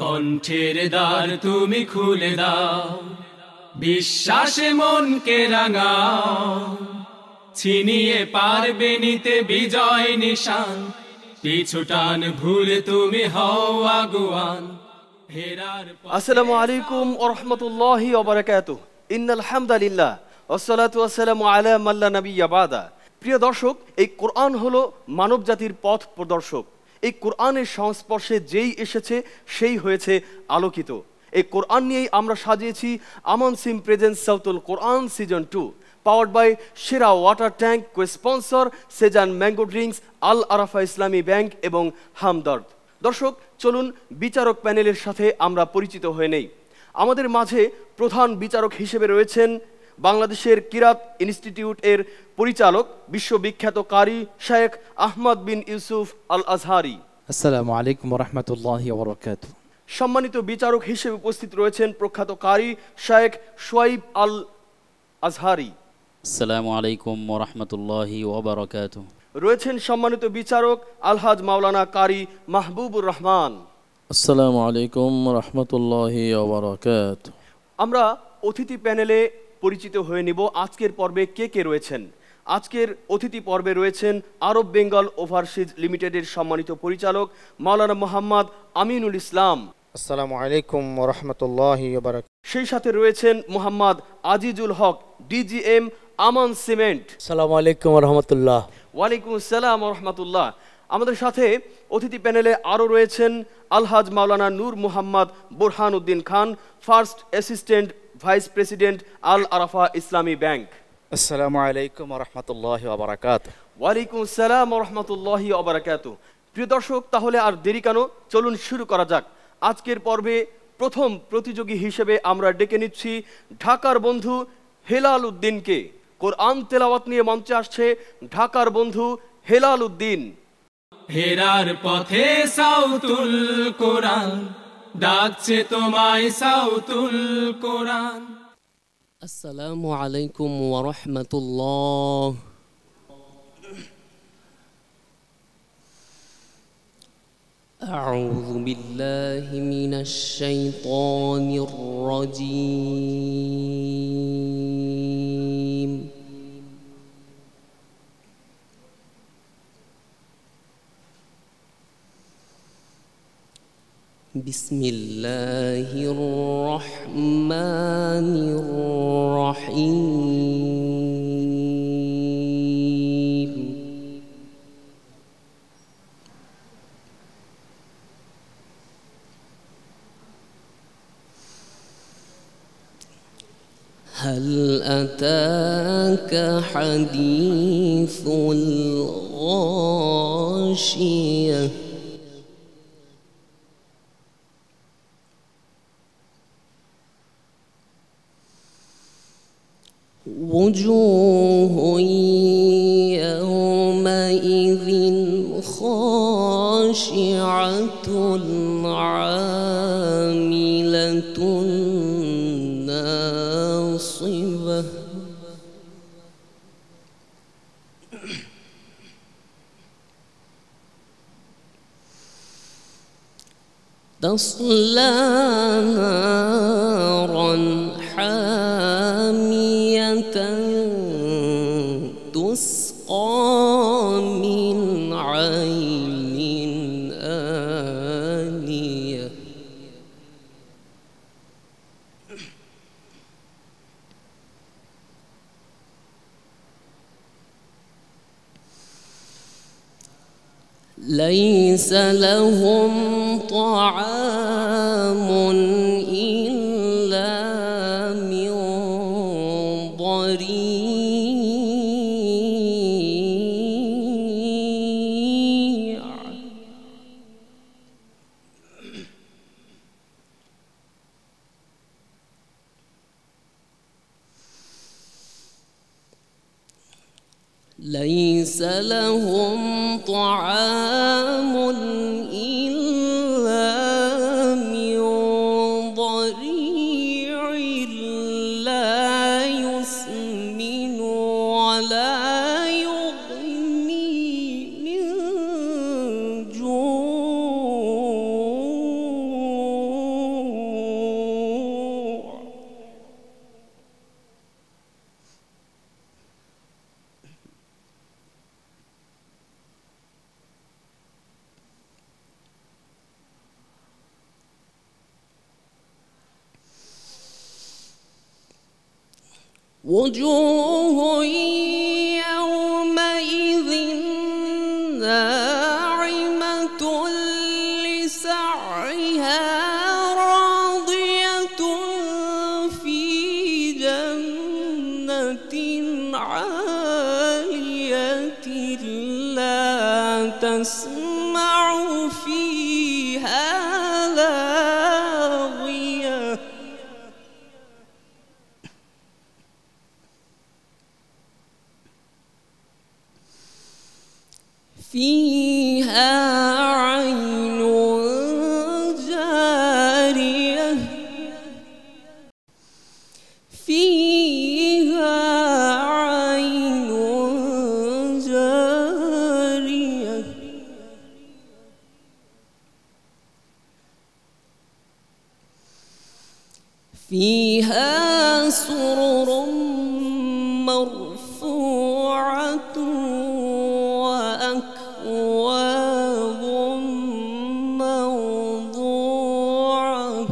কণ্ঠের দ্বার তুমি খুলে দাও, বিশ্বাসে মনকে রাঙাও, ছিনিয়ে পারবে নিতে বিজয় নিশান, পিছুটান ভুলে তুমি হও আগুয়ান। আসসালামু আলাইকুম ওয়া রাহমাতুল্লাহি ওয়া বারাকাতুহু। ইন্নাল হামদালিল্লাহ ওয়াসসালাতু ওয়াসসালামু আলা মান লা নাবিয়্যা বাদা। প্রিয় দর্শক, এই কোরআন হলো মানব জাতির পথ প্রদর্শক। এই কোরআনের সংস্পর্শে যেই এসেছে সেই হয়েছে আলোকিত। এই কোরআন নিয়েই আমরা সাজিয়েছি আমান সিম presents Sautul Quran season 2, powered by সেরা water tank, co sponsor Sejan mango drinks, Al Arafah Islami bank এবং হামদর্দ। দর্শক, চলুন বিচারক প্যানেলের সাথে আমরা পরিচিত হয়ে নেই। আমাদের মাঝে প্রধান বিচারক হিসেবে রয়েছেন বাংলাদেশের কিরাত ইনস্টিটিউট এর পরিচালক, বিশ্ববিখ্যাত কারি শেখ আহমদ বিন ইউসুফ আল আজহারি। আসসালামু আলাইকুম ওয়া রাহমাতুল্লাহি ওয়া বারাকাতুহু। সম্মানিত বিচারক হিসেবে উপস্থিত রয়েছেন প্রখ্যাত কারি শেখ শুয়াইব আল আজহারি। আসসালামু আলাইকুম ওয়া রাহমাতুল্লাহি ওয়া বারাকাতুহু। রয়েছেন সম্মানিত বিচারক আলহাজ মাওলানা কারি মাহবুবুর রহমান। আসসালামু আলাইকুম ওয়া রাহমাতুল্লাহি ওয়া বারাকাতুহু। আমরা অতিথি প্যানেলে পরিচিত হয়ে নিব আজকের পর্বে কে কে রয়েছেন। আজকের অতিথি পর্বে রয়েছেন আরব বেঙ্গল ওভারসিজ লিমিটেডের সম্মানিত পরিচালক মাওলানা মোহাম্মদ আমিনুল ইসলাম। আসসালামু আলাইকুম ওয়া রাহমাতুল্লাহি ওয়া বারাকাতুহু। সেই সাথে রয়েছেন মোহাম্মদ আজিজুল হক, ডিজিএম আমান সিমেন্ট। আসসালামু আলাইকুম ওয়া রাহমাতুল্লাহ। ওয়ালাইকুম আসসালাম ওয়া রাহমাতুল্লাহ। আমাদের সাথে অতিথি প্যানেলে আরও রয়েছেন আলহাজ মাওলানা নূর Muhammad Burhan Uddin Khan, first assistant vice president আল আরাফা ইসলামী ব্যাংক। আসসালামু আলাইকুম ওয়া রাহমাতুল্লাহি ওয়া বারাকাতুহু। ওয়ালাইকুম আসসালাম ওয়া রাহমাতুল্লাহি ওয়া বারাকাতুহু। প্রিয় দর্শক, তাহলে আর দেরি কেন, চলুন শুরু করা যাক। আজকের পর্বে প্রথম প্রতিযোগী হিসেবে আমরা ডেকে নিচ্ছি ঢাকার বন্ধু হেলাল উদ্দিনকে। কোরআন তেলাওয়াত নিয়ে মঞ্চে আসছে ঢাকার বন্ধু হেলাল উদ্দিন। হেরার পথে সাউতুল কোরআন ডাকছে তোমায়, সাউতুল কোরআন। আসসালামু আলাইকুম ওয়া রাহমাতুল্লাহ। আউযু বিল্লাহি মিনাশ শাইতানির রাজীম। বিসমিল্লাহির রহমানির রহিম। هل أتاك حديث الغاشية وجوه يومئذ خاشعة عاملة ناصبة تصلى نارا حامية تسقى من عين آنية ليس لهم طعام إلا من ضريع ليس لهم طعام إلا من ضريع لا يسمن ولا يغني من جوع وجوه يومئذ ناعمة لسعيها راضية في جنة عالية لا تسمع فيها لاغية فيها عين جارية فيها عين جارية فيها سرر مرفوعة وأكواب موضوعة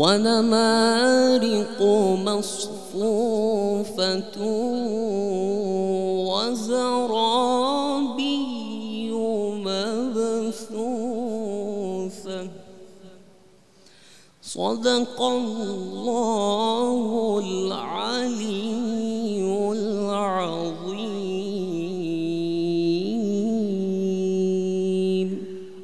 ونمارق مصفوفة وزرابي مبثوثة صدق الله العلي العظيم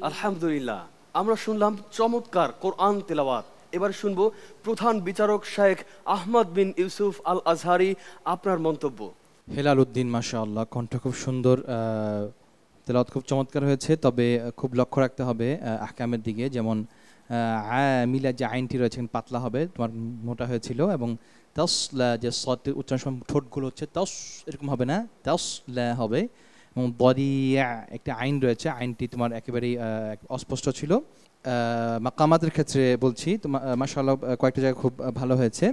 আলহামদুলিল্লাহ, আমরা শুনলাম চমৎকার কোরআন তেলাওয়াত। এবার শুনবো প্রধান বিচারক শেখ আহমদ বিন ইউসুফ আল আজহারি, আপনার মন্তব্য। হেলাল উদ্দিন, মাশাআল্লাহ, কণ্ঠ খুব সুন্দর, তেলাওয়াত খুব চমৎকার হয়েছে। তবে খুব লক্ষ্য রাখতে হবে আহকামের দিকে, যেমন মিলা যে আইনটি রয়েছে পাতলা হবে, তোমার মোটা হয়েছিল, এবং তাসলা যে সতের উচ্চারণ সময় ঠোঁটগুলো হচ্ছে তাস এরকম হবে না, তাসলা হবে। এবং দরিয়া একটা আইন রয়েছে, আইনটি তোমার একেবারেই অস্পষ্ট ছিল। মাকামাতের ক্ষেত্রে বলছি তোমার মাশাআল্লাহ কয়েকটা জায়গায় খুব ভালো হয়েছে,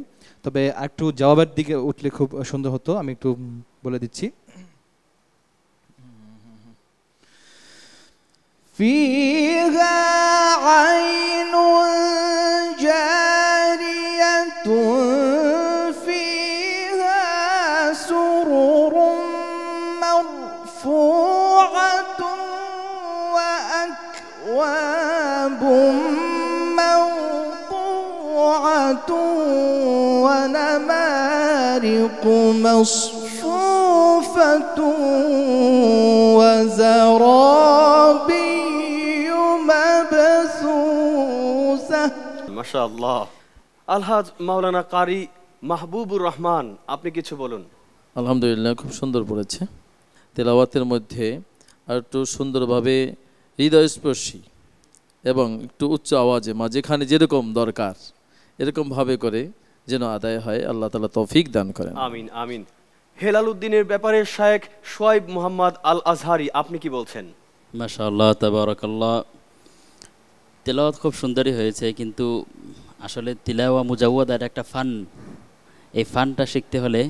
তবে একটু জবাবের দিকে উঠলে খুব সুন্দর হতো। আমি একটু বলে দিচ্ছি। فيها عين جارية فيها سرر مرفوعة وأكواب موضوعة ونمارق مصفوفة وزرابي مبثوثة মাশাআল্লাহ। আলহাজ মাওলানা কারি মাহবুবুর রহমান, আপনি কিছু বলুন। আলহামদুলিল্লাহ, খুব সুন্দর পড়েছে। তেলাওয়াতের মধ্যে আর একটু সুন্দরভাবে হৃদয়স্পর্শী এবং একটু উচ্চ আওয়াজে যেখানে যেরকম দরকার এরকমভাবে করে যেন আদায় হয়, আল্লাহ তাআলা তৌফিক দান করেন। আমিন আমিন। হেলাল উদ্দিনের ব্যাপারে শেখ শোয়েব মোহাম্মদ আল আজহারি, আপনি কি বলছেন? মাশাআল্লাহ, তাবারাকাল্লাহ, তেলাওয়াত খুব সুন্দরই হয়েছে, কিন্তু আসলে তিলাওয়া মুজাওয়াদার একটা ফান, এই ফানটা শিখতে হলে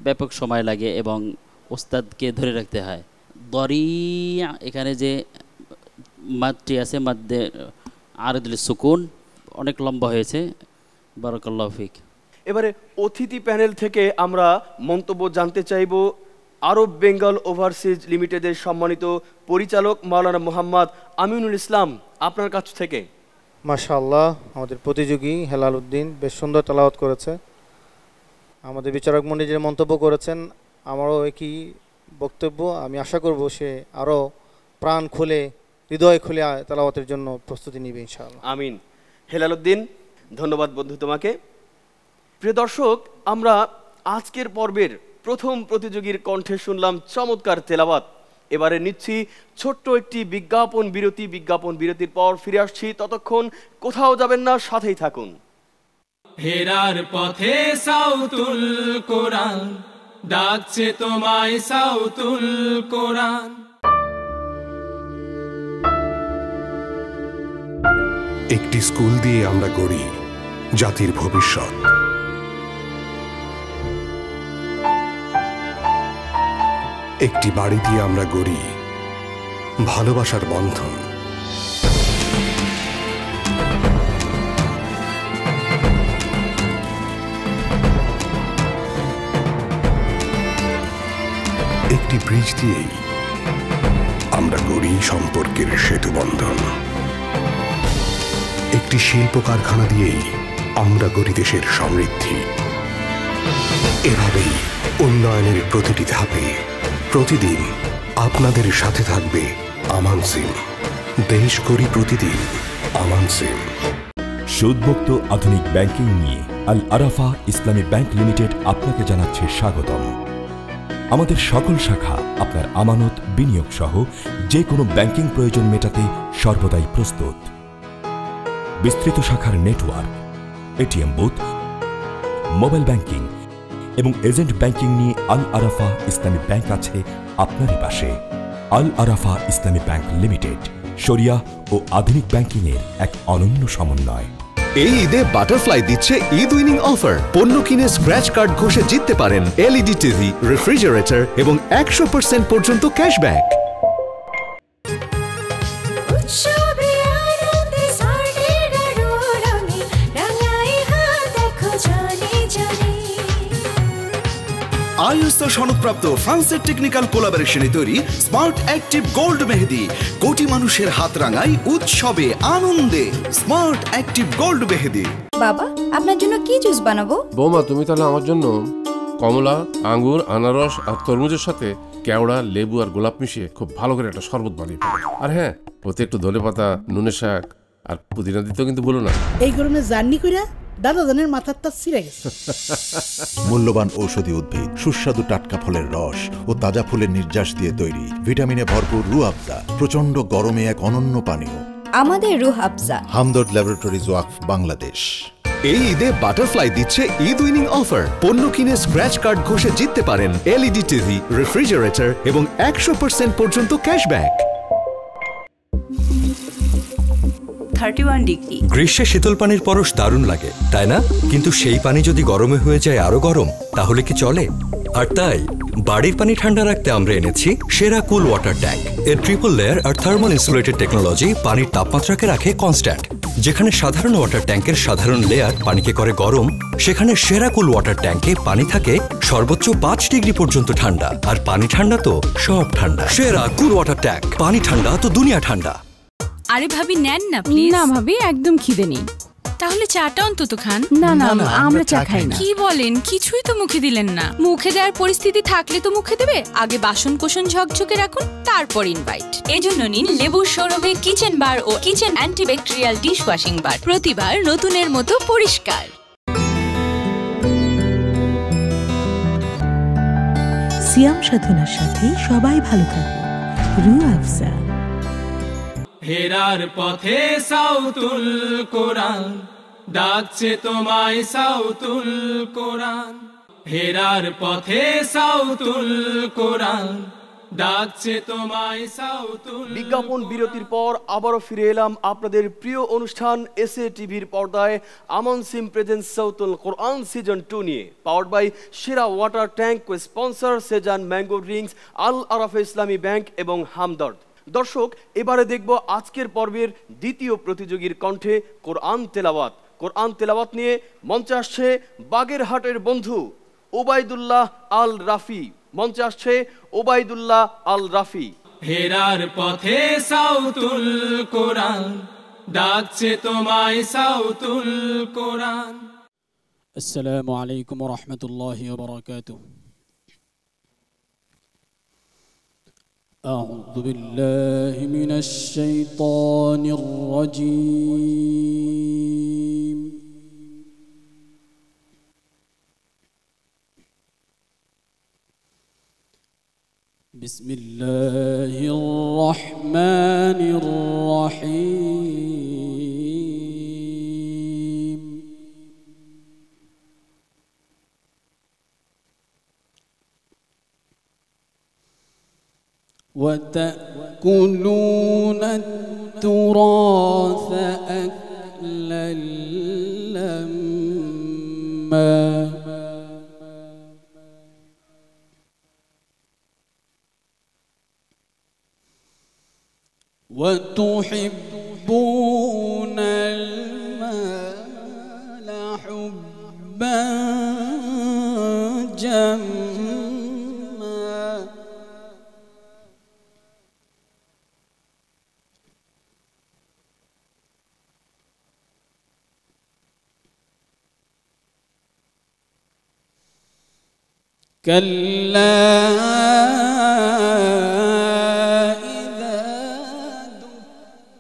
ব্যাপক সময় লাগে এবং ওস্তাদকে ধরে রাখতে হয়। দরিয়া এখানে যে মাদটি আছে, মাদ্দে আরদুল সুকুন, অনেক লম্বা হয়েছে। বারাকাল্লাহু ফিক। এবারে অতিথি প্যানেল থেকে আমরা মন্তব্য জানতে চাইব আরব বেঙ্গল ওভারসিজ লিমিটেডের সম্মানিত পরিচালক মাওলানা মোহাম্মদ আমিনুল ইসলাম, আপনার কাছ থেকে। মাশাআল্লাহ, আমাদের প্রতিযোগী হেলাল উদ্দিন বেশ সুন্দর তেলাওয়াত করেছে। আমাদের বিচারক মণ্ডলী যে মন্তব্য করেছেন, আমারও একই বক্তব্য। আমি আশা করব সে আরও প্রাণ খুলে, হৃদয় খুলে তেলাওয়াতের জন্য প্রস্তুতি নেবে ইনশাআল্লাহ। আমিন। হেলাল উদ্দিন, ধন্যবাদ বন্ধু তোমাকে। প্রিয় দর্শক, আমরা আজকের পর্বের প্রথম প্রতিযোগীর কণ্ঠে শুনলাম চমৎকার তেলাওয়াত। এবারে নিচ্ছি ছোট্ট একটি বিজ্ঞাপন বিরতি। বিজ্ঞাপন বিরতির পর ফিরে আসছি, ততক্ষণ কোথাও যাবেন না, সাথেই থাকুন। হেরার পথে সাউতুল কোরআন ডাকছে তোমায়, সাউতুল কোরআন। একটি স্কুল দিয়ে আমরা গড়ি জাতির ভবিষ্যৎ। একটি বাড়ি দিয়ে আমরা গড়ি ভালোবাসার বন্ধন। একটি ব্রিজ দিয়েই আমরা গড়ি সম্পর্কের সেতু বন্ধন। একটি শিল্প কারখানা দিয়েই আমরা গড়ি দেশের সমৃদ্ধি। এভাবেই উন্নয়নের প্রতিটি ধাপে প্রতিদিন আপনাদের সাথে থাকবে আমান সিম। দেশ গড়ি প্রতিদিন, আমান সিম। সুদমুক্ত আধুনিক ব্যাংকিং নিয়ে আল আরাফা ইসলামী ব্যাংক লিমিটেড আপনাকে জানাচ্ছে স্বাগতম। আমাদের সকল শাখা আপনার আমানত বিনিয়োগ সহ যে কোনো ব্যাংকিং প্রয়োজন মেটাতে সর্বদাই প্রস্তুত। বিস্তৃত শাখার network, ATM booth, mobile banking এবং এজেন্ট ব্যাংকিং নিয়ে আল আরাফা ইসলামী ব্যাংক আছে আপনারই পাশে। আল আরাফা ইসলামী ব্যাংক লিমিটেড শরিয়া ও আধুনিক ব্যাংকিংয়ের এক অনন্য সমন্বয়। এই ঈদে বাটারফ্লাই দিচ্ছে ঈদ উইনিং অফার। পণ্য কিনে স্ক্র্যাচ কার্ড ঘষে জিততে পারেন এলইডি টিভি, রেফ্রিজারেটর এবং 100% পর্যন্ত ক্যাশব্যাক। আইএসও সনদপ্রাপ্ত ফ্রান্সের টেকনিক্যাল কোলাবোরেশনে তৈরি স্মার্ট অ্যাক্টিভ গোল্ড মেহেদি কোটি মানুষের হাত রাঙায় উৎসবে আনন্দে। স্মার্ট অ্যাক্টিভ গোল্ড মেহেদি। বাবা, আপনার জন্য কি জুস বানাবো? বৌমা, তুমি তাহলে আমার জন্য কমলা, আঙ্গুর, আনারস আর তরমুজের সাথে কেওড়া, লেবু আর গোলাপ মিশিয়ে খুব ভালো করে একটা শরবত বানিয়ে ফেলো। আর হ্যাঁ, ওতে একটু ধনেপাতা, নুনের শাক আর পুদিনা দিতেও কিন্তু বলো না। এই গরমে জার্নি কইরা দাদা জানের মাথার তার ছিঁড়ে গেছে। মূল্যবান ঔষধি উদ্ভিদ, সুস্বাদু টাটকা ফলের রস ও তাজা ফুলের নির্যাস দিয়ে তৈরি ভিটামিনে ভরপুর রুহ আফজা প্রচন্ড গরমে এক অনন্য পানীয়। আমাদের রুহ আফজা। হামদর্দ ল্যাবরেটরিজ ওয়াকফ, বাংলাদেশ। এই ঈদে বাটারফ্লাই দিচ্ছে ঈদ উইনিং অফার। পণ্য কিনে স্ক্র্যাচ কার্ড ঘষে জিততে পারেন এলইডি টিভি, রেফ্রিজারেটর এবং 100% পর্যন্ত ক্যাশব্যাক। 31 ডিগ্রি। গ্রীষ্মে শীতল পানির পরশ দারুণ লাগে, তাই না? কিন্তু সেই পানি যদি গরমে হয়ে যায় আরো গরম, তাহলে কি চলে? আর তাই বাড়ির পানি ঠান্ডা রাখতে আমরা এনেছি সেরা কুল ওয়াটার ট্যাঙ্ক। এর ট্রিপল লেয়ার আর থার্মাল ইনসুলেটেড টেকনোলজি পানির তাপমাত্রাকে রাখে কনস্ট্যান্ট। যেখানে সাধারণ ওয়াটার ট্যাঙ্কের সাধারণ লেয়ার পানিকে করে গরম, সেখানে সেরা কুল ওয়াটার ট্যাঙ্কে পানি থাকে সর্বোচ্চ 5 ডিগ্রি পর্যন্ত ঠান্ডা। আর পানি ঠান্ডা তো সব ঠান্ডা। সেরা কুল ওয়াটার ট্যাঙ্ক, পানি ঠান্ডা তো দুনিয়া ঠান্ডা। আরে ভাবি, নেন না প্লিজ। না ভাবি, একদম খিদে নেই। তাহলে চাটা অন্তত খান। না না, আমরা চা খাই না। কি বলেন? কিছুই তো মুখে দিলেন না। মুখে দেওয়ার পরিস্থিতি থাকলে তো মুখে দেবে। আগে বাসন কোসন ঝকঝকে রাখুন, তারপর ইনভাইট। এজন্য নিন লেবুর সৌরভে কিচেন বার ও কিচেন অ্যান্টিব্যাকটেরিয়াল ডিশ ওয়াশিং বার। প্রতিবার নতুনের মতো পরিষ্কার। সিয়াম সাধনার সাথে সবাই ভালো থাকুন। রুহ আফজা। হেরার পথে সাউতুল কোরআন ডাকছে তোমায়, সাউতুল কোরআন। হেরার পথে সাউতুল কোরআন ডাকছে তোমায়, সাউতুল। বিজ্ঞাপন বিরতির পর আবারও ফিরে এলাম আপনাদের প্রিয় অনুষ্ঠান এসএ টিভির পর্দায় আমান সিম প্রেজেন্স সাউতুল কোরআন সিজন 2 নিয়ে, পাওয়ার্ড বাই সেরা water tank, sponsor Sejan mango drinks, Al Arafah Islami bank এবং হামদর্দ। দর্শক, এবারে দেখব আজকের পর্বের দ্বিতীয় প্রতিযোগীর কণ্ঠে কোরআন তেলাওয়াত। কোরআন তেলাওয়াত নিয়ে মঞ্চে আসছে বাগেরহাটের বন্ধু ওবায়দুল্লাহ আল রাফি। মঞ্চে আসছে ওবায়দুল্লাহ আল রাফি। হেরার পথে সাউতুল কোরআন ডাকছে তোমায়, সাউতুল কোরআন। আসসালামু আলাইকুম ওয়া রাহমাতুল্লাহি ওয়া বারাকাতুহু। أعوذ بالله من الشيطان الرجيم. بسم الله الرحمن الرحيم. وتأكلون التراث أكلا لما وتحبون المال حبا جما كلا إذا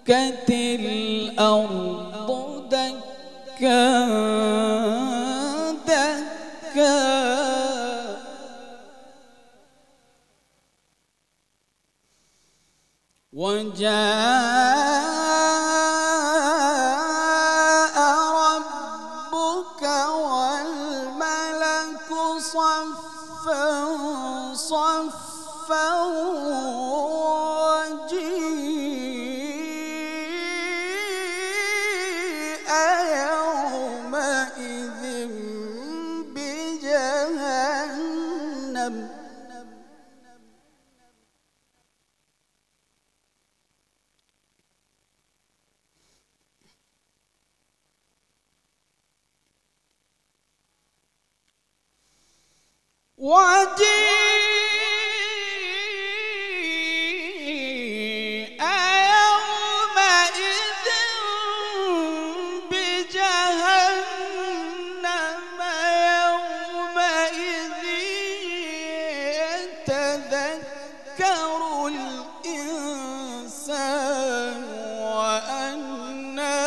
دكت الأرض دكا دكا وجاء ربك والملك صفا صفا وجيء يومئذ بجهنم وجيء يومئذ بجهنم يومئذ يتذكر الإنسان وأنى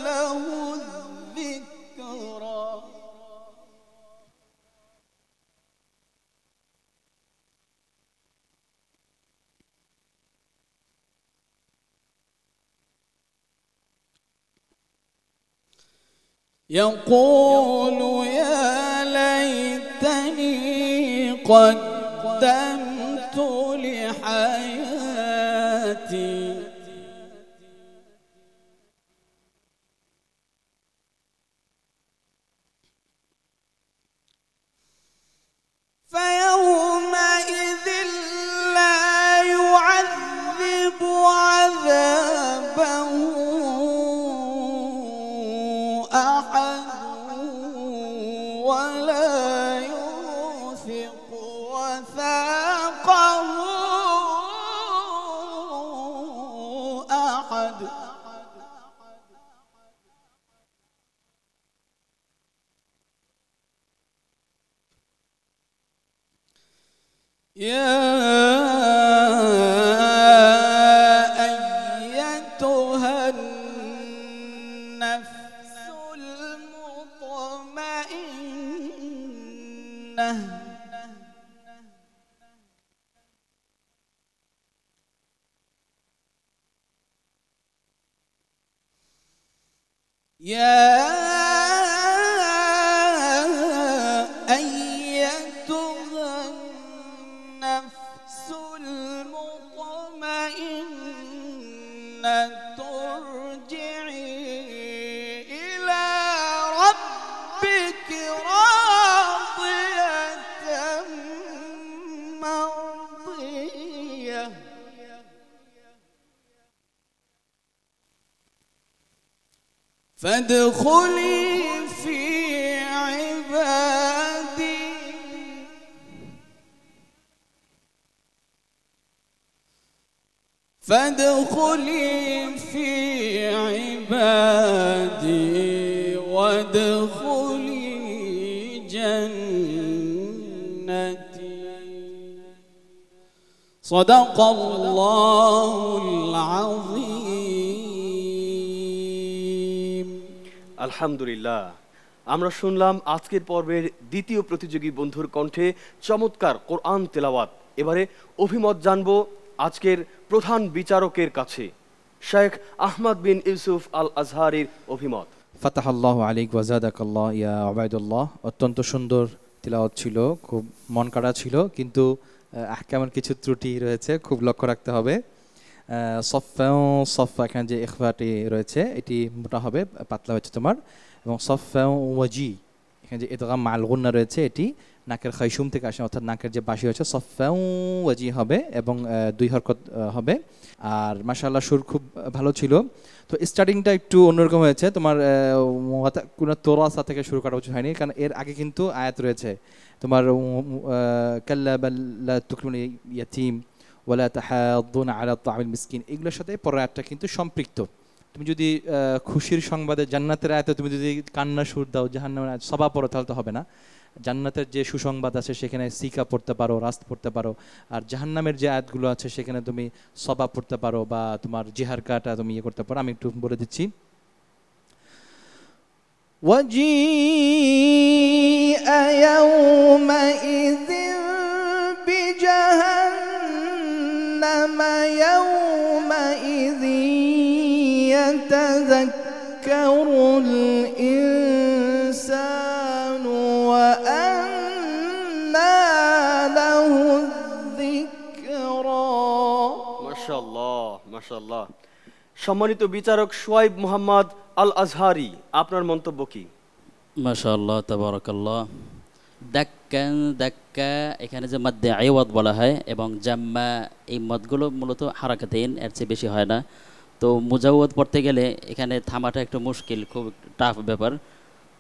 له الذكرى يقول يا ليتني قدمت لحياتي فيومئذ لا يعذب عذابه أحد ولا يوثق وثاقه أحد يا أيتها النفس المطمئنة يا أيتها النفس المطمئنة ارجعي إلى ربك راضية مرضية فادخلي في عبادي فادخلي في عبادي وادخلي جنتي صدق الله العظيم আলহামদুলিল্লাহ আমরা শুনলাম আজকের পর্বের দ্বিতীয় প্রতিযোগী বন্ধুর কণ্ঠে চমৎকার কোরআন তেলাওয়াত। এবারে অভিমত জানবো আজকের প্রধান বিচারকের কাছে। শেখ আহমদ বিন ইউসুফ আল আজহারির অভিমত। ফাতাহাল্লাহু আলাইক ওয়া জাযাকাল্লাহ ইয়া উবাইদুল্লাহ। অত্যন্ত সুন্দর তিলাওয়াত ছিল, খুব মন কাড়া ছিল, কিন্তু আহকামের কিছু ত্রুটি রয়েছে, খুব লক্ষ্য রাখতে হবে। সফা এখানে যে ইখফাটি রয়েছে এটি মোটা হবে, পাতলা হচ্ছে তোমার। এবং সফা ওয়াজি এখানে যে ইদগাম মাল গুন্না রয়েছে এটি নাকের খাইশুম থেকে আসে, অর্থাৎ নাকের যে বাঁশি হচ্ছে সফা ওয়াজি হবে এবং 2 হরকত হবে। আর মাশাআল্লাহ সুর খুব ভালো ছিল। তো স্টার্টিংটা একটু অন্যরকম হয়েছে, তোমার কোনো তোরাসা থেকে শুরু করা উচিত হয়নি, কারণ এর আগে কিন্তু আয়াত রয়েছে তোমার কাল্লা বাল লা তুকরিমুল ইয়াতীম ওয়ালা তাহাদ্দুনা আলা তা'আমিল মিসকিন, এগুলোর সাথে পরের আয়াতটা কিন্তু সম্পৃক্ত। তুমি যদি খুশির সংবাদে জান্নাতের আয়াতে তুমি যদি কান্না সুর দাও, জাহান্নামের আয়াত সবা পড়ো, তাহলে তো হবে না। জান্নাতের যে সুসংবাদ আছে সেখানে সিকা পড়তে পারো, রাস্ত পড়তে পারো, আর জাহান্নামের যে আয়াতগুলো আছে সেখানে তুমি সবা পড়তে পারো বা তোমার জিহারকাটা তুমি ইয়ে করতে পারো। আমি একটু বলে দিচ্ছি। وجيء يومئذ بجهنم يومئذ يتذكر الإنسان وأنى له الذكرى। মাশাআল্লাহ মাশাআল্লাহ। সম্মানিত বিচারক সোয়াইব মোহাম্মদ আল আজহারি, আপনার মন্তব্য কি? মাশাআল্লাহ তাবারাকাল্লাহ। দাক্কা দাক্কা এখানে যে মাদ্দে আইওয়াদ বলা হয় এবং জাম্মা, এই মদগুলো মূলত হারাকাতেন, এর চেয়ে বেশি হয় না। তো মুজাওয়াদ পড়তে গেলে এখানে থামাটা একটু মুশকিল, খুব টাফ ব্যাপার।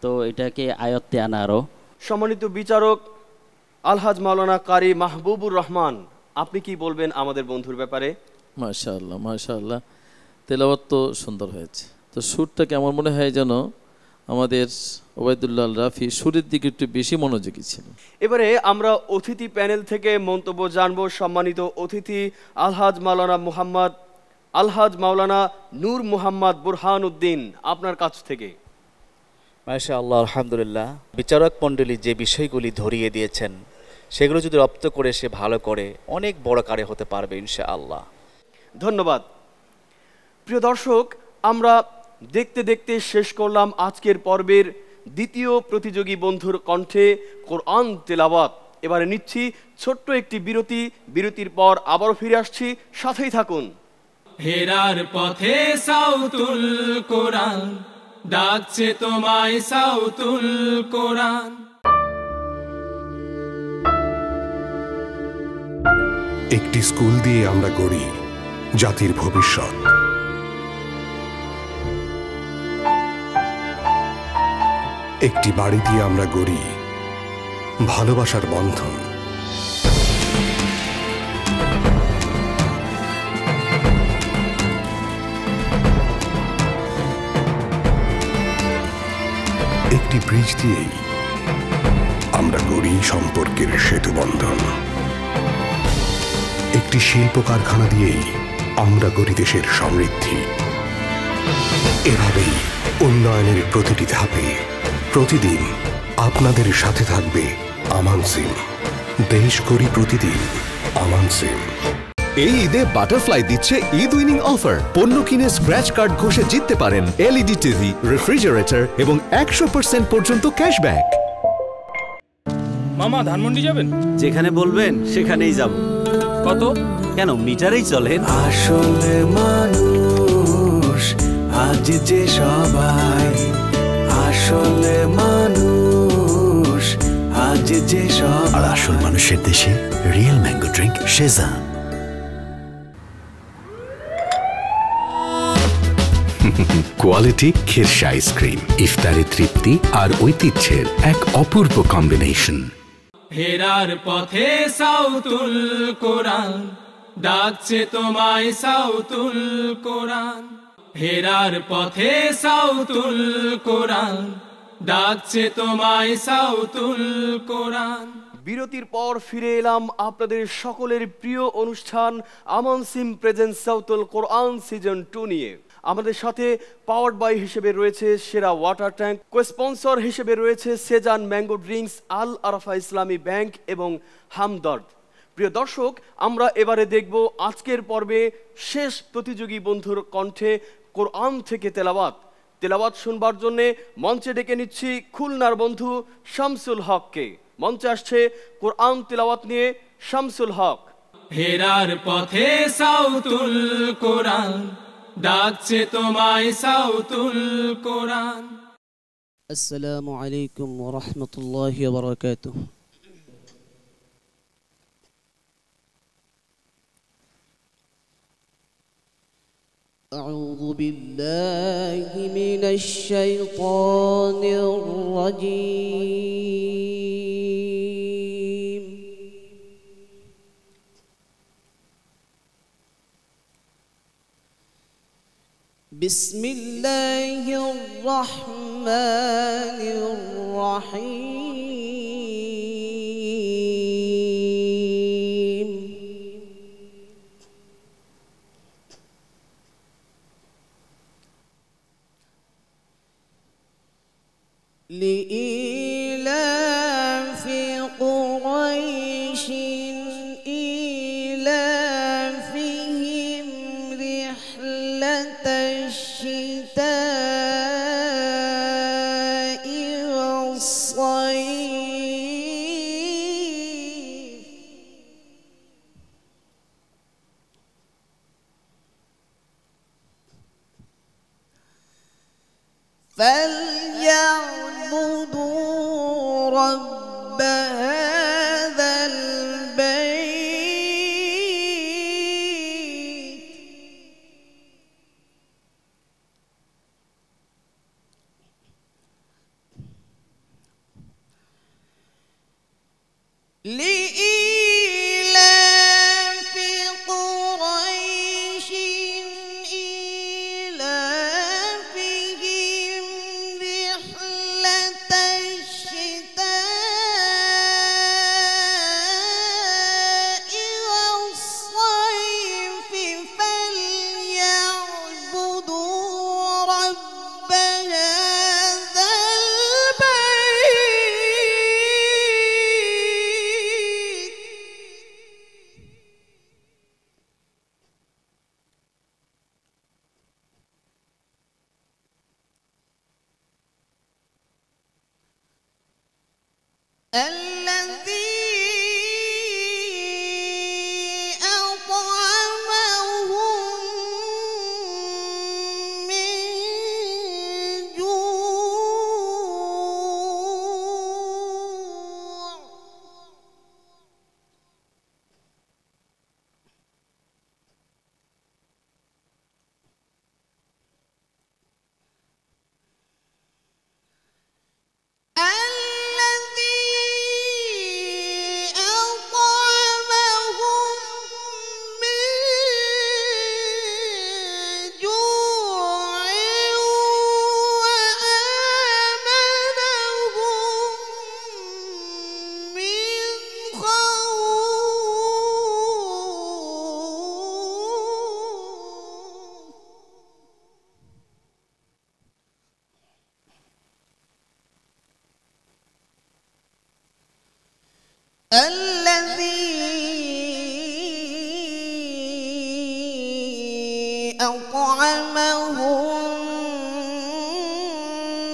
তো এটাকে আয়ত্তে আনা আরও। সম্মানিত বিচারক আলহাজ মাওলানা কারি মাহবুবুর রহমান, আপনি কি বলবেন আমাদের বন্ধুর ব্যাপারে? মাশাআল্লাহ মাশাআল্লাহ, তেলাওয়াত তো সুন্দর হয়েছে। তো সুরটা কেমন মনে হয় যেন আমাদের ওবায়দুল্লাহ রাফি সুরের দিকে একটু বেশি মনোযোগী ছিল। এবারে আমরা অতিথি প্যানেল থেকে মন্তব্য জানব। সম্মানিত অতিথি আলহাজ মাওলানা নূর মুহাম্মদ বুরহান উদ্দিন, আপনার কাছ থেকে। মাশাআল্লাহ আলহামদুলিল্লাহ। বিচারক মণ্ডলী যে বিষয়গুলি ধরিয়ে দিয়েছেন সেগুলো যদি রপ্ত করে সে ভালো করে অনেক বড় কারে হতে পারবে ইনশাআল্লাহ। ধন্যবাদ। প্রিয় দর্শক, আমরা দেখতে দেখতে শেষ করলাম আজকের পর্বের দ্বিতীয় প্রতিযোগী বন্ধুর কণ্ঠে কোরআন তেলাওয়াত। এবারে নিচ্ছি ছোট্ট একটি বিরতি। বিরতির পর আবার ফিরে আসছি, সাথেই থাকুন। হেরার পথে সাউতুল কোরআন ডাকছে তোমায়, সাউতুল কোরআন। একটি স্কুল দিয়ে আমরা গড়ি জাতির ভবিষ্যৎ। একটি বাড়ি দিয়ে আমরা গড়ি ভালোবাসার বন্ধন। একটি ব্রিজ দিয়েই আমরা গড়ি সম্পর্কের সেতু বন্ধন। একটি শিল্প কারখানা দিয়েই আমরা গড়ি দেশের সমৃদ্ধি। এভাবেই উন্নয়নের প্রতিটি ধাপে প্রতিদিন আপনাদের সাথে থাকবে আমান সিম। দেশ করি প্রতিদিন আমান সিম। এই ঈদে বাটারফ্লাই দিচ্ছে ঈদ উইনিং অফার। পণ্য কিনে স্ক্র্যাচ কার্ড ঘষে জিততে পারেন এলইডি টিভি, রেফ্রিজারেটর এবং 100% পর্যন্ত ক্যাশব্যাক। মামা ধানমন্ডি যাবেন? যেখানে বলবেন সেখানেই যাব। কত? কেন, মিটারেই চলেন। আসলে মানুষ আজ যে সবাই, আসলে মানুষ আজ যে সবাই। আর আসল মানুষের দেশে রিয়েল ম্যাঙ্গো ড্রিঙ্ক শেজা। কোয়ালিটি খিরশা আইসক্রিম, ইফতারি তৃপ্তি আর ঐতিহ্যের এক অপূর্ব কম্বিনেশন। হেরার পথে সাউতুল কোরআন ডাকছে তোমায়, সাউতুল কোরআন। হেরার পথে সাউতুল কোরআন ডাকছে তোমায়, সাউতুল কোরআন। বিরতির পর ফিরে এলাম আপনাদের সকলের প্রিয় অনুষ্ঠান আমান সিম প্রেজেন্ট সাউতুল কোরআন সিজন 2 নিয়ে। আমাদের সাথে পাওয়ার্ড বাই হিসেবে রয়েছে সেরা ওয়াটার ট্যাঙ্ক, কো-স্পন্সর হিসেবে রয়েছে Shezan mango drinks, Al Arafah Islami bank এবং হামদর্দ। প্রিয় দর্শক, আমরা এবারে দেখব আজকের পর্বে শেষ প্রতিযোগী বন্ধুর কণ্ঠে কোরআন থেকে তেলাওয়াত শুনবার জন্য মঞ্চে ডেকে নিচ্ছি খুলনার বন্ধু শামসুল হককে। মঞ্চে আসছে কোরআন তেলাওয়াত নিয়ে শামসুল হক। হেরার পথে সাউতুল কোরআন ডাকছে তোমায়, সাউতুল কোরআন। আসসালামু আলাইকুম ওয়া রাহমাতুল্লাহি ওয়া বারাকাতুহু। أعوذ بالله من الشيطان الرجيم. بسم الله الرحمن الرحيم. لإيلاف قريش إيلافهم رحلة الشتاء والصيف فليعبدوا رب هذا البيت لإيلاف قريش إيلافهم رحلة الشتاء والصيف فليعبدوا رب هذا البيت الذي أطعمهم من جوع الذي أطعمهم من جوع وآمنهم من خوف الذي أطعمهم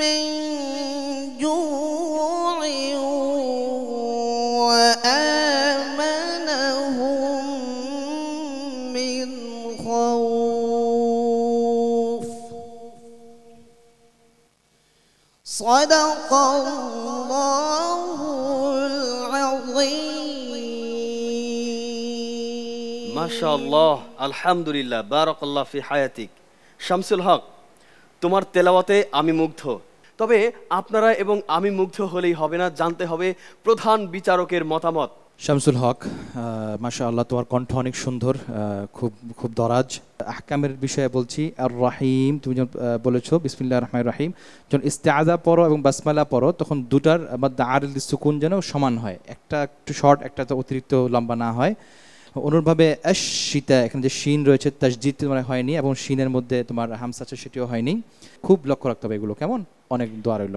من جوع وآمنهم من خوف صدق الله العظيم মাশাআল্লাহ, আলহামদুলিল্লাহ, বারাকাল্লাহ ফি হায়াতিক। শামসুল হক, তোমার তেলাওয়াতে আমি মুগ্ধ। তবে আপনারা এবং আমি মুগ্ধ হলেই হবে না, জানতে হবে প্রধান বিচারকের মতামত। শামসুল হক, মাশাআল্লাহ, তোমার কণ্ঠ অনেক সুন্দর, খুব খুব দরাজ। আহকামের বিষয়ে বলছি, আর রাহিম তুমি যখন বলেছো বিসমিল্লাহির রহমানির রহিম, যখন ইস্তেআযা পড়ো এবং বাসমালা পড়ো তখন দুটার মধ্যে আরল সুকুন যেন সমান হয়, একটা একটু শর্ট, একটা তো অতিরিক্ত লম্বা না হয়। অনুরূপভাবে আশ-শিতা, এখানে যে শিন রয়েছে তাসদীদ তোমার হয়নি এবং শিনের মধ্যে তোমার হামসা আছে সেটিও হয়নি, খুব লক্ষ্য রাখতে হবে এগুলো। কেমন? অনেক দোয়া রইল।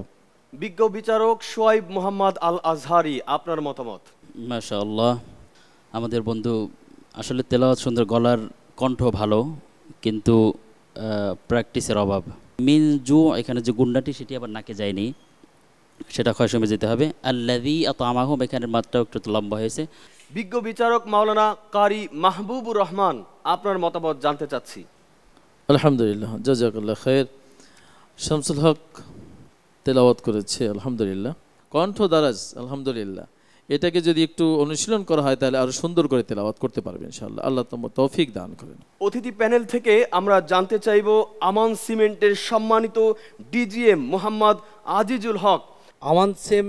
বিজ্ঞ বিচারক সোয়াইব মোহাম্মদ আল আজহারি, আপনার মতামত। মাশাআল্লাহ, আমাদের বন্ধু আসলে তেলাওয়াত সুন্দর, গলার কণ্ঠ ভালো, কিন্তু প্র্যাকটিসের অভাব। মিন জু এখানে যে গুন্ডাটি সেটি আবার নাকে যায়নি, সেটা ক্ষয়সমে যেতে হবে। আল্লাযী আতআমাহুম এখানের মাত্রাও একটু লম্বা হয়েছে। বিজ্ঞ বিচারক মাওলানা কারি মাহবুবুর রহমান, আপনার মতামত জানতে চাচ্ছি। আলহামদুলিল্লাহ, জাযাকাল্লাহ খায়ের। শামসুল হক তেলাওয়াত করেছে আলহামদুলিল্লাহ, কণ্ঠ দারাজ আলহামদুলিল্লাহ। এটাকে যদি একটু অনুশীলন করা হয় তাহলে আরো সুন্দর করে তেলাওয়াত করতে পারবে ইনশাআল্লাহ। আল্লাহ তৌফিক দান করেন। অতিথি প্যানেল থেকে আমরা জানতে চাইব আমান সিমেন্টের সম্মানিত ডিজিএম মোহাম্মদ আজিজুল হক। আমান সিম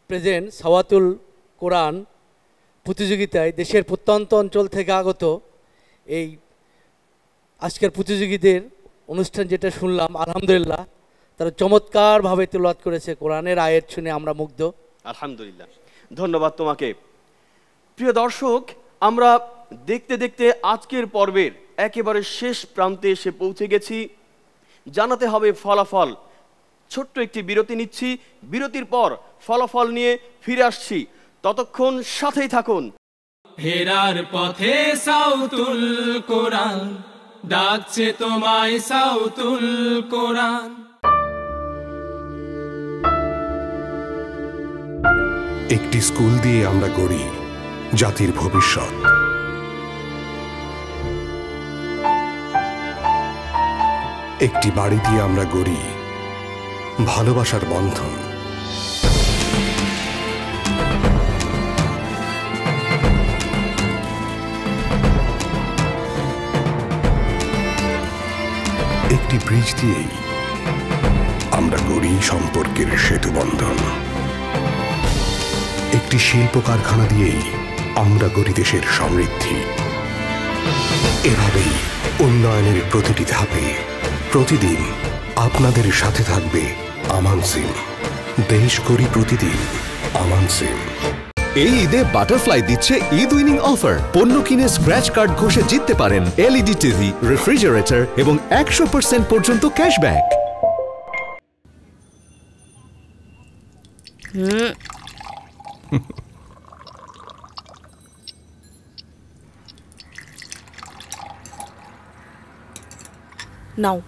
প্রেজেন্ট সাওয়াতুল কোরআন প্রতিযোগিতায় দেশের প্রত্যন্ত অঞ্চল থেকে আগত এই আজকের প্রতিযোগীদের অনুষ্ঠান যেটা শুনলাম, আলহামদুলিল্লাহ তারা চমৎকারভাবে তেলাওয়াত করেছে। কোরআনের আয়াত শুনে আমরা মুগ্ধ। আলহামদুলিল্লাহ, ধন্যবাদ তোমাকে। প্রিয় দর্শক, আমরা দেখতে দেখতে আজকের পর্বের একেবারে শেষ প্রান্তে এসে পৌঁছে গেছি। জানাতে হবে ফলাফল। ছোট্ট একটি বিরতি নিচ্ছি, বিরতির পর ফলাফল নিয়ে ফিরে আসছি, ততক্ষণ সাথেই থাকুন। হেরার পথে সাউতুল কোরআন ডাকছে তোমায়, সাউতুল কোরআন। একটি স্কুল দিয়ে আমরা গড়ি জাতির ভবিষ্যৎ। একটি বাড়ি দিয়ে আমরা গড়ি ভালোবাসার বন্ধন। একটি ব্রিজ দিয়েই আমরা গড়ি সম্পর্কের সেতু বন্ধন। একটি শিল্প কারখানা দিয়েই আমরা গড়ি দেশের সমৃদ্ধি। এভাবেই উন্নয়নের প্রতিটি ধাপে প্রতিদিন আপনাদের সাথে থাকবে আমান সিম। দেশ করি প্রতিদিন আমান সিম। এই ঈদে বাটারফ্লাই দিচ্ছে ঈদ উইনিং অফার। পণ্য কিনে স্ক্র্যাচ কার্ড ঘষে জিততে পারেন এলইডি টিভি, রেফ্রিজারেটর এবং 100% পর্যন্ত ক্যাশব্যাক। নাও।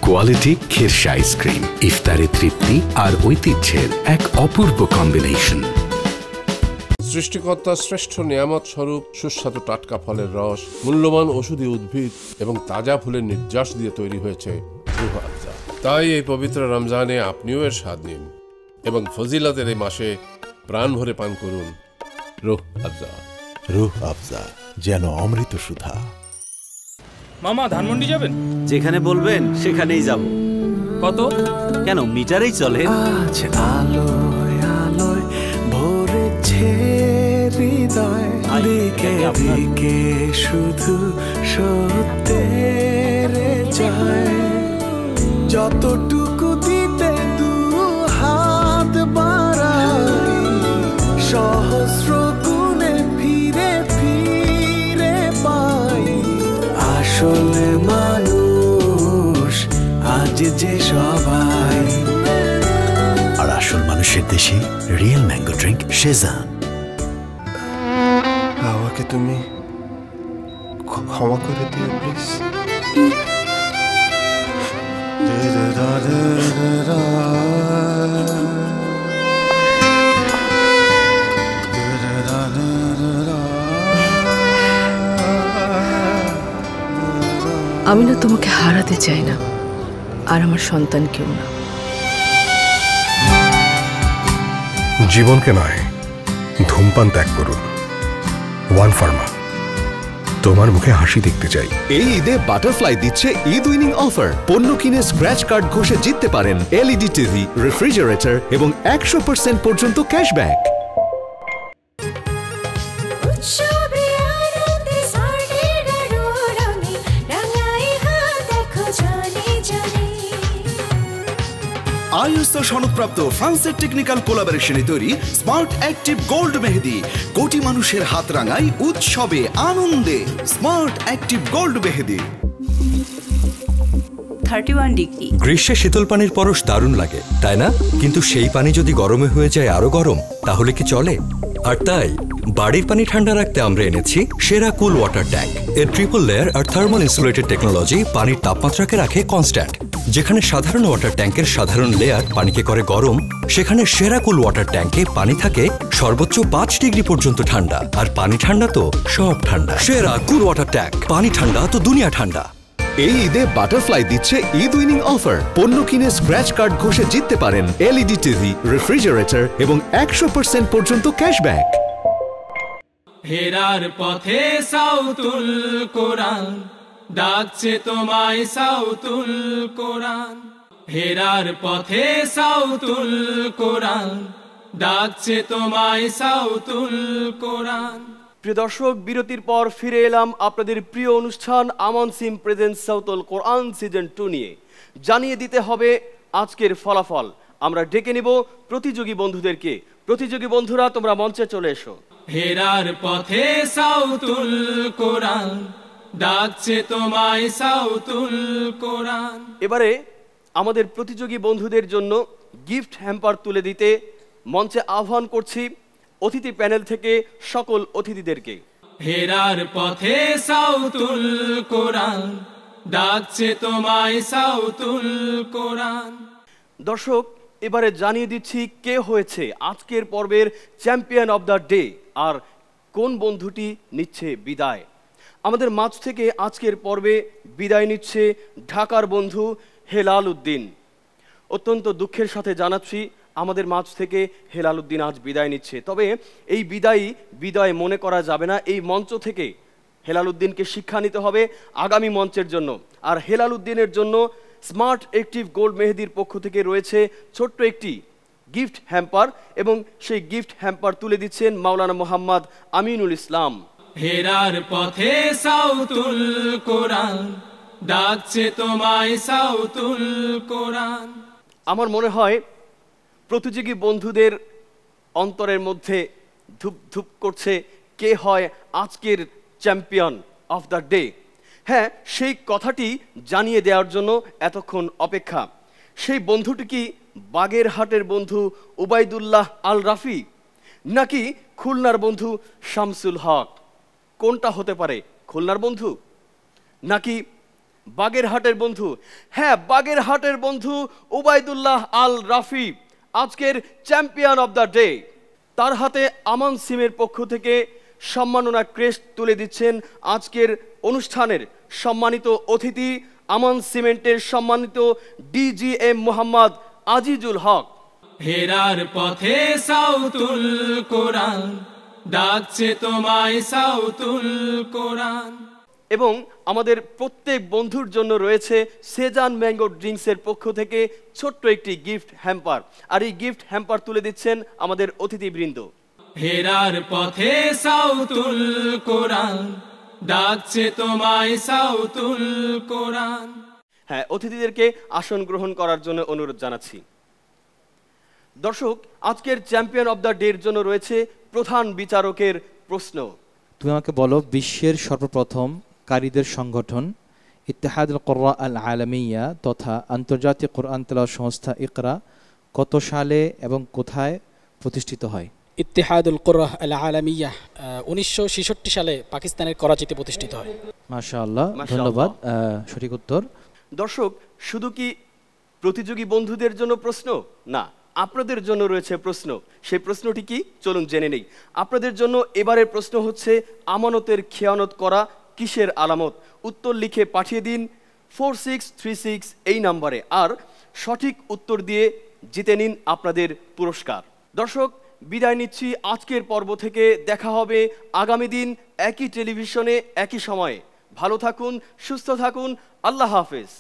কোয়ালিটি খিরশা আইসক্রিম, ইফতারে তৃপ্তি আর ঐতিহ্যের এক অপূর্ব কম্বিনেশন। সৃষ্টিকর্তার শ্রেষ্ঠ নিয়ামত স্বরূপ সুস্বাদু টাটকা ফলের রস, মূল্যবান ঔষধি উদ্ভিদ এবং তাজা ফুলের নির্যাস দিয়ে তৈরি হয়েছে রুহ আফজা। তাই এই পবিত্র রমজানে আপনিও এর স্বাদ নিন এবং ফজিলতের এই মাসে প্রাণ ভরে পান করুন রুহ আফজা। রুহ আফজা, যেন অমৃত সুধা। মামা ধানমন্ডি যাবেন? যেখানে বলবেন সেখানেই যাব। কত? কেন মিটারেই চলে। আজ আলোয় আলোয় ভরেছে হৃদয়, দিকে দিকে শুধু সত্যের জয়। যতটুকু দিতে দু হাত বাড়াই, সহস্র গুণে ফিরে ফিরে পাই। আসলে মানুষ আজ যে সবাই। আর আসল মানুষের দেশে রিয়েল ম্যাঙ্গো ড্রিঙ্ক শেজান। আমাকে তুমি ক্ষমা করে দিও প্লিজ। আমি না তোমাকে হারাতে চাই না, আর আমার সন্তানকেও না। জীবনকে নয়, ধূমপান ত্যাগ করুন। ওয়ান ফার্মা, তোমার মুখে হাসি দেখতে চাই। এই ঈদে বাটারফ্লাই দিচ্ছে ঈদ উইনিং অফার। পণ্য কিনে স্ক্র্যাচ কার্ড ঘষে জিততে পারেন এলইডি টিভি, রেফ্রিজারেটর এবং 100% পর্যন্ত ক্যাশব্যাক। আইএসও সনদপ্রাপ্ত ফ্রান্সের টেকনিক্যাল কোলাবোরেশনে তৈরি স্মার্ট অ্যাক্টিভ গোল্ড মেহেদি কোটি মানুষের হাত রাঙায় উৎসবে আনন্দে। স্মার্ট অ্যাক্টিভ গোল্ড মেহেদি 31 ডিগ্রি। গ্রীষ্মে শীতল পানির পরশ দারুণ লাগে, তাই না? কিন্তু সেই পানি যদি গরমে হয়ে যায় আরো গরম, তাহলে কি চলে? আর তাই বাড়ির পানি ঠান্ডা রাখতে আমরা এনেছি সেরা কুল ওয়াটার ট্যাঙ্ক। এর ট্রিপল লেয়ার আর থার্মাল ইনসুলেটেড টেকনোলজি পানির তাপমাত্রাকে রাখে কনস্ট্যান্ট। যেখানে সাধারণ ওয়াটার ট্যাঙ্কের সাধারণ লেয়ার পানিকে করে গরম, সেখানে সেরা কুল ওয়াটার ট্যাঙ্কে পানি থাকে সর্বোচ্চ 5 ডিগ্রি পর্যন্ত ঠান্ডা। আর পানি ঠান্ডা তো সব ঠান্ডা। সেরা কুল ওয়াটার ট্যাঙ্ক, পানি ঠান্ডা তো দুনিয়া ঠান্ডা। এই ঈদে বাটারফ্লাই দিচ্ছে ঈদ উইনিং অফার। পণ্য কিনে স্ক্র্যাচ কার্ড ঘষে জিততে পারেন এলইডি টিভি, রেফ্রিজারেটর এবং 100% পর্যন্ত ক্যাশব্যাক। হেরার পথে সাউতুল কোরআন ডাকছে তোমায়, সাউতুল কোরআন। হেরার পথে সাউতুল কোরআন ডাকছে তোমায়, সাউতুল কোরআন। প্রিয় দর্শক, বিরতির পর ফিরে এলাম আপনাদের প্রিয় অনুষ্ঠান আমান সিম প্রেজেন্ট সাউতুল কোরআন সিজন 2 নিয়ে। জানিয়ে দিতে হবে আজকের ফলাফল। আমরা ডেকে নিব প্রতিযোগী বন্ধুদেরকে। প্রতিযোগী বন্ধুরা, তোমরা মঞ্চে চলে এসো। হেরার পথে সাউতুল কোরআন ডাকছে তোমায় সাউতুল কোরআন। এবারে আমাদের প্রতিযোগী বন্ধুদের জন্য গিফট হ্যাম্পার তুলে দিতে মঞ্চে আহ্বান করছি অতিথি প্যানেল থেকে সকল অতিথিদেরকে। হেরার পথে সাউতুল কোরআন ডাকছে তোমায় সাউতুল কোরআন। দর্শক, এবারে জানিয়ে দিচ্ছি কে হয়েছে আজকের পর্বের চ্যাম্পিয়ন অব দ্য ডে আর কোন বন্ধুটি নিচ্ছে বিদায়। আমাদের মাঝ থেকে আজকের পর্বে বিদায় নিচ্ছে ঢাকার বন্ধু হেলাল উদ্দিন। অত্যন্ত দুঃখের সাথে জানাচ্ছি আমাদের মাঝ থেকে হেলাল উদ্দিন আজ বিদায় নিচ্ছে। তবে এই বিদায় মনে করা যাবে না, এই মঞ্চ থেকে হেলাল উদ্দিনকে শিক্ষা নিতে হবে আগামী মঞ্চের জন্য। আর হেলাল উদ্দিনের জন্য স্মার্ট অ্যাক্টিভ গোল্ড মেহেদির পক্ষ থেকে রয়েছে ছোট্ট একটি গিফট হ্যাম্পার এবং সেই গিফট হ্যাম্পার তুলে দিচ্ছেন মাওলানা মোহাম্মদ আমিনুল ইসলাম। হেরার পথে সাউতুল কোরআন ডাকছে তোমায় সাউতুল কোরআন। আমার মনে হয় প্রতিযোগী বন্ধুদের অন্তরের মধ্যে ধুপ ধুপ করছে কে হয় আজকের চ্যাম্পিয়ন অফ দ্য ডে। হ্যাঁ, সেই কথাটি জানিয়ে দেওয়ার জন্য এতক্ষণ অপেক্ষা। সেই বন্ধুটি কি বাগেরহাটের বন্ধু উবাইদুল্লাহ আল রাফি, নাকি খুলনার বন্ধু শামসুল হক? কোনটা হতে পারে? খুলনার বন্ধু নাকি বাগেরহাটের বন্ধু? হ্যাঁ, বাগেরহাটের বন্ধু উবাইদুল্লাহ আল রাফি আজকের চ্যাম্পিয়ন অব দ্য ডে। তার হাতে আমান সিমের পক্ষ থেকে সম্মাননা ক্রেস্ট তুলে দিচ্ছেন আজকের অনুষ্ঠানের সম্মানিত অতিথি আমান সিমেন্টের সম্মানিত ডিজিএম মোহাম্মদ আজিজুল হক। হেরার পথে সাউতুল কোরআন ডাকছে তোমায় সাউতুল কোরআন। এবং আমাদের প্রত্যেক বন্ধুর জন্য রয়েছে সেজান ম্যাঙ্গো ড্রিঙ্কসের পক্ষ থেকে ছোট্ট একটি গিফট হ্যাম্পার। আর এই গিফট হ্যাম্পার তুলে দিচ্ছেন আমাদের অতিথিবৃন্দ। হেরার পথে সাউতুল কোরআন ডাকছে তোমায় সাউতুল কোরআন। হ্যাঁ, অতিথিদেরকে আসন গ্রহণ করার জন্য অনুরোধ জানাচ্ছি। দর্শক, আজকের চ্যাম্পিয়ন অব দ্য ডের জন্য রয়েছে প্রধান বিচারকের প্রশ্ন। তুমি আমাকে বলো, বিশ্বের সর্বপ্রথম কারীদের সংগঠন ইত্তেহাদুল কুরআ আল আলামিয়া তথা আন্তর্জাতিক কোরআন তেলাওয়াত সংস্থা ইকরা কত সালে এবং কোথায় প্রতিষ্ঠিত হয়? ইত্তেহাদুল কুরআ আল আলামিয়া 1966 সালে পাকিস্তানের করাচিতে প্রতিষ্ঠিত হয়। মাশাআল্লাহ, ধন্যবাদ, সঠিক উত্তর। দর্শক, শুধু কি প্রতিযোগী বন্ধুদের জন্য প্রশ্ন? না, আপনাদের জন্য রয়েছে প্রশ্ন। সেই প্রশ্নটি কি চলুন জেনে নেই। আপনাদের জন্য এবারের প্রশ্ন হচ্ছে, আমানতের খেয়ানত করা কিসের আলামত? উত্তর লিখে পাঠিয়ে দিন 4636 এই নম্বরে। আর সঠিক উত্তর দিয়ে জিতে নিন আপনাদের পুরস্কার। দর্শক, বিদায় নিচ্ছি আজকের পর্ব থেকে। দেখা হবে আগামী দিন একই টেলিভিশনে একই সময়ে। ভালো থাকুন, সুস্থ থাকুন, আল্লাহ হাফেজ।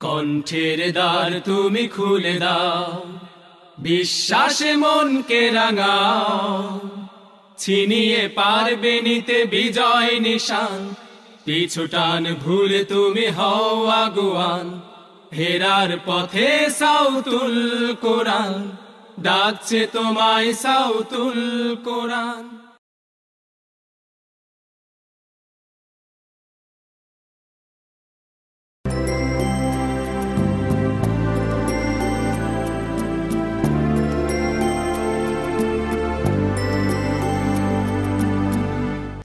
কণ্ঠের দ্বার তুমি খুলে দাও, বিশ্বাসে মনকে রাঙাও, ছিনিয়ে পারবে নিতে বিজয় নিশান, পিছু টান ভুল তুমি হও আগুয়ান। হেরার পথে সাউতুল কোরআন ডাকছে তোমায় সাউতুল কোরআন।